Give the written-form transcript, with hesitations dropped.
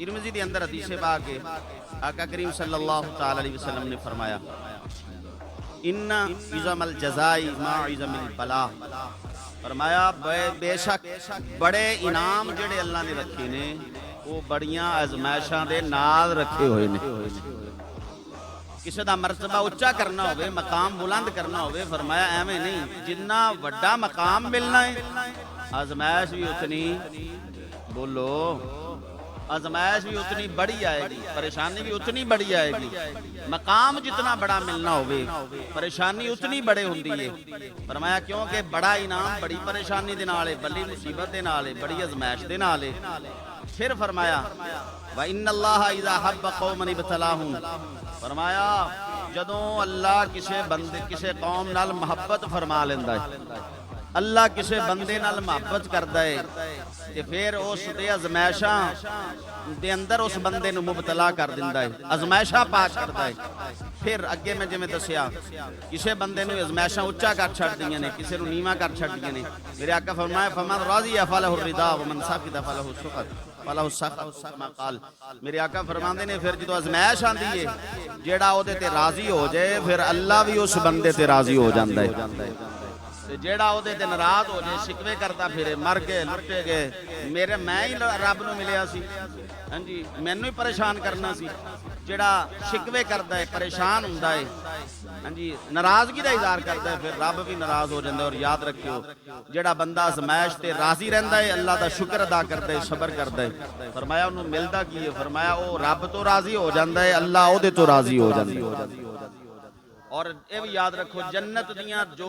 Tirmidhi के अंदर हदीस पाक है, आका करीम सल्लल्लाहु तआला अलैहि वसल्लम ने फरमाया, इन्ना इज़मल जज़ाई मा इज़मिल बला। फरमाया बेशक बड़े इनाम जेड़े अल्लाह ने रखे ने वो बड़ियां आजमाइशां दे नाल रखे हुए ने। किसी का मरतबा उच्चा करना होवे, मकाम बुलंद करना होवे, फरमाया एवं नहीं, जिन्ना वड्डा मकाम मिलना है आजमाइश भी उतनी, बोलो, आजमाइश भी उतनी बड़ी आएगी, परेशानी भी उतनी बड़ी आएगी। मकाम जितना बड़ा मिलना होवे परेशानी उतनी बड़े होंदी है। फरमाया क्योंकि बड़ा इनाम बड़ी परेशानी दे नाल है, बड़ी मुसीबत दे नाल है, बड़ी आजमाइश दे नाल है। फिर फरमाया व इन्नल्लाह इज़ा हब्ब कौमन इब्तलाहुम। फरमाया जदों अल्लाह किसी बंदे किसी कौम नाल मुहब्बत फरमा लेंदा है, अल्लाह किसी बंदे नाल मुहब्बत करदा है ते फिर उस दे अजमाइशां दे अंदर उस बंदे नूं मुबतला कर दिंदा है, अजमाइशां पास करदा है। फिर अगे मैं जिवें दस्सिया किसी बंदे नूं अजमाइशां उच्चा कर छड्डियां ने, किसी नूं नीवां कर छड्डियां ने। मेरे आका फरमाया फमन राज़िया फलहु रिदा व मन साकिता फलहु सुखत फलहु सखत मा क़ाल। मेरे आका फरमांदे ने फिर जो अजमाइश आंदी है जेड़ा ओदे ते राज़ी हो जाए फिर अल्लाह भी उस बंदे ते राज़ी हो जांदा है, जेड़ा ओदे ते नाराज हो जाए शिकवे करता फिरे मर गए लुटे गए, मेरे मैं ही रब नूं मिलिया सी, हाँ जी मैनू ही परेशान करना सी। जेड़ा शिकवे करता है परेशान हुंदा है, हाँ जी नाराजगी का इजहार करता है, फिर रब भी नाराज हो जाता है। और याद रखियो जेड़ा बंदा आजमाइश ते राजी रहिंदा है, अल्लाह का शुक्र अदा करता है, सबर करता है, फरमाया उन्होंने मिलता की है, फरमाया वो रब तो राजी हो जाता है, अल्लाह ओदे तो राजी हो जाता है। और ये भी याद रखो जन्नत दियां जो